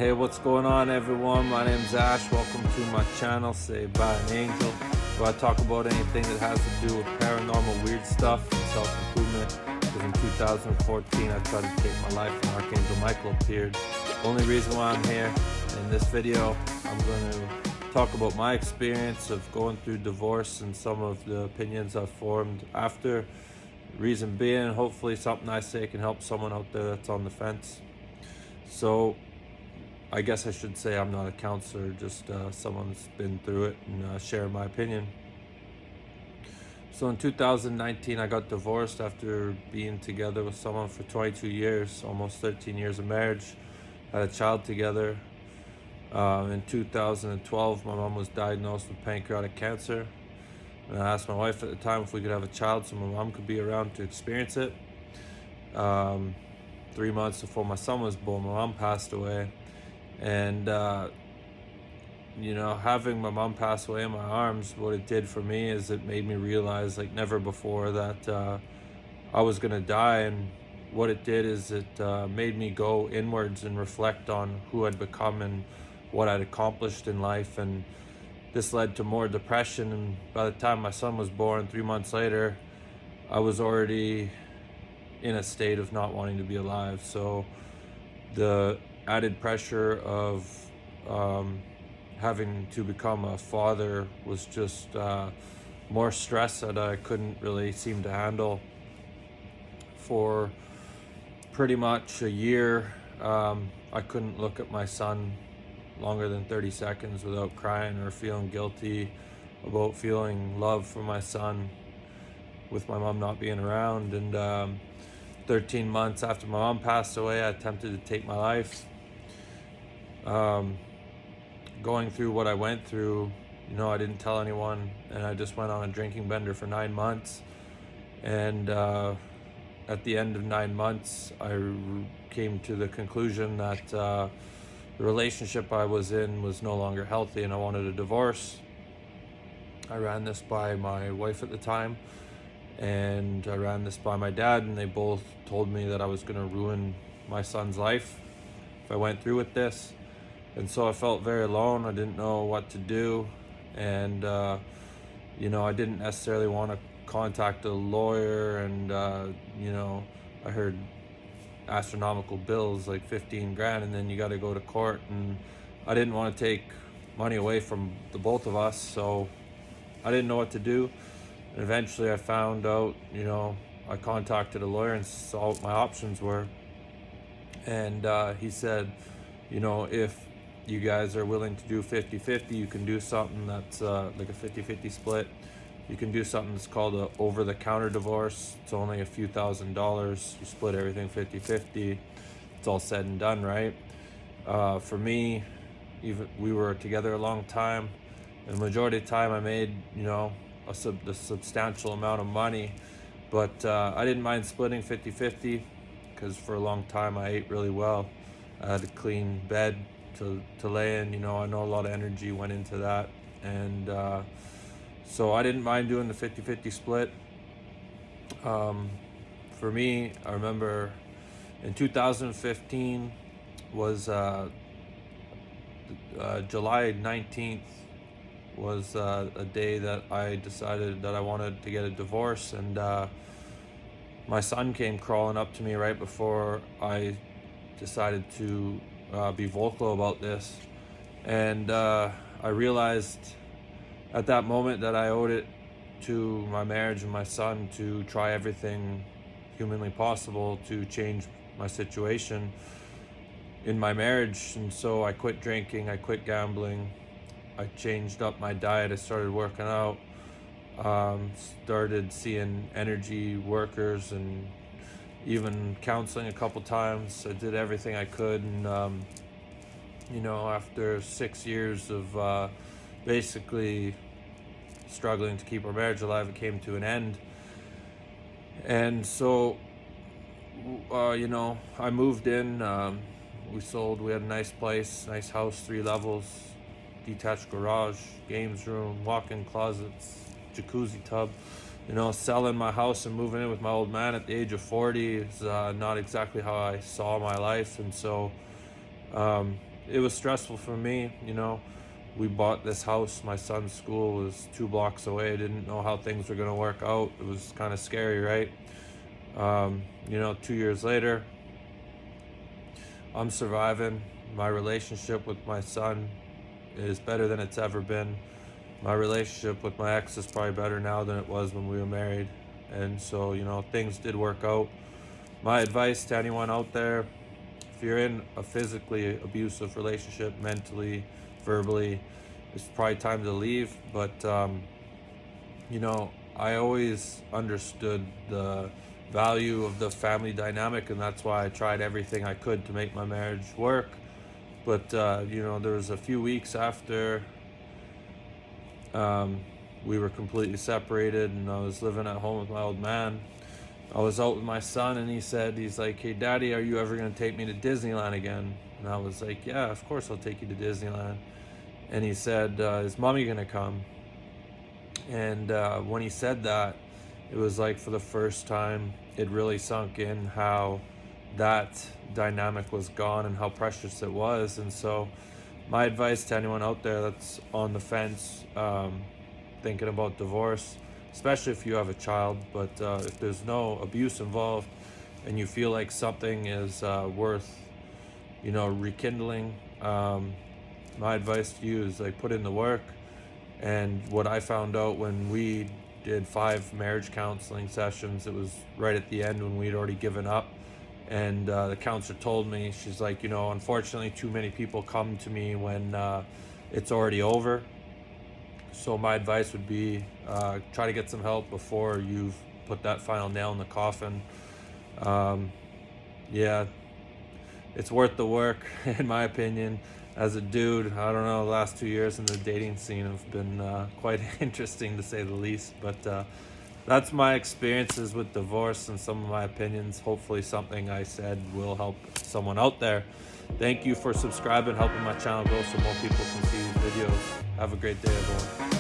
Hey, what's going on, everyone? My name's Ash. Welcome to my channel, Saved by an Angel, where I talk about anything that has to do with paranormal, weird stuff, and self-improvement. Because in 2014, I tried to take my life, and Archangel Michael appeared. Only reason why I'm here in this video, I'm going to talk about my experience of going through divorce and some of the opinions I've formed after. Reason being, hopefully something I say can help someone out there that's on the fence. So I guess I should say I'm not a counselor, just someone that's been through it and sharing my opinion. So in 2019, I got divorced after being together with someone for 22 years, almost 13 years of marriage. Had a child together. In 2012, my mom was diagnosed with pancreatic cancer. And I asked my wife at the time if we could have a child so my mom could be around to experience it. 3 months before my son was born, my mom passed away. And having my mom pass away in my arms, what it did for me is it made me realize like never before that I was gonna die. And what it did is it made me go inwards and reflect on who I'd become and what I'd accomplished in life. And this led to more depression, and by the time my son was born 3 months later, I was already in a state of not wanting to be alive. So the added pressure of having to become a father was just more stress that I couldn't really seem to handle. For pretty much a year, I couldn't look at my son longer than 30 seconds without crying or feeling guilty about feeling love for my son with my mom not being around. And 13 months after my mom passed away, I attempted to take my life. Going through what I went through, I didn't tell anyone, and I just went on a drinking bender for 9 months. And at the end of 9 months, I came to the conclusion that the relationship I was in was no longer healthy, and I wanted a divorce. I ran this by my wife at the time, and I ran this by my dad, and they both told me that I was going to ruin my son's life if I went through with this. And so I felt very alone. I didn't know what to do. And I didn't necessarily want to contact a lawyer. And I heard astronomical bills, like 15 grand, and then you got to go to court. And I didn't want to take money away from the both of us, so I didn't know what to do. And eventually I found out, I contacted a lawyer and saw what my options were. And he said, if you guys are willing to do 50-50, you can do something that's like a 50-50 split. You can do something that's called a over-the-counter divorce. It's only a few $1,000s. You split everything 50-50. It's all said and done, right? For me, even we were together a long time, and the majority of the time I made, a substantial amount of money. But I didn't mind splitting 50-50 because for a long time I ate really well. I had a clean bed to lay in. I know a lot of energy went into that. And so I didn't mind doing the 50-50 split. For me, I remember in 2015 was July 19th was a day that I decided that I wanted to get a divorce. And my son came crawling up to me right before I decided to be vocal about this. And I realized at that moment that I owed it to my marriage and my son to try everything humanly possible to change my situation in my marriage. And so I quit drinking, I quit gambling, I changed up my diet, I started working out, started seeing energy workers and even counseling a couple times. I did everything I could. And after 6 years of basically struggling to keep our marriage alive, it came to an end. And so I moved in. We had a nice place, nice house, 3 levels, detached garage, games room, walk-in closets, jacuzzi tub. Selling my house and moving in with my old man at the age of 40 is not exactly how I saw my life. And so it was stressful for me. We bought this house. My son's school was 2 blocks away. I didn't know how things were going to work out. It was kind of scary, right? 2 years later, I'm surviving. My relationship with my son is better than it's ever been. My relationship with my ex is probably better now than it was when we were married. And so, things did work out. My advice to anyone out there, if you're in a physically abusive relationship, mentally, verbally, it's probably time to leave. But, I always understood the value of the family dynamic, and that's why I tried everything I could to make my marriage work. But, there was a few weeks after we were completely separated and I was living at home with my old man. I was out with my son and he's like, "Hey daddy, are you ever going to take me to Disneyland again?" And I was like, "Yeah, of course I'll take you to Disneyland." And he said, "Is mommy going to come?" And when he said that, it was like for the first time it really sunk in how that dynamic was gone and how precious it was. And so my advice to anyone out there that's on the fence, thinking about divorce, especially if you have a child, but if there's no abuse involved and you feel like something is worth, rekindling, my advice to you is like put in the work. And what I found out when we did 5 marriage counseling sessions, it was right at the end when we'd already given up. And the counselor told me, she's like, unfortunately too many people come to me when it's already over. So my advice would be try to get some help before you've put that final nail in the coffin. Yeah, it's worth the work, in my opinion. As a dude, I don't know, the last 2 years in the dating scene have been quite interesting to say the least. But that's my experiences with divorce and some of my opinions. Hopefully something I said will help someone out there. Thank you for subscribing, helping my channel grow so more people can see these videos. Have a great day, everyone.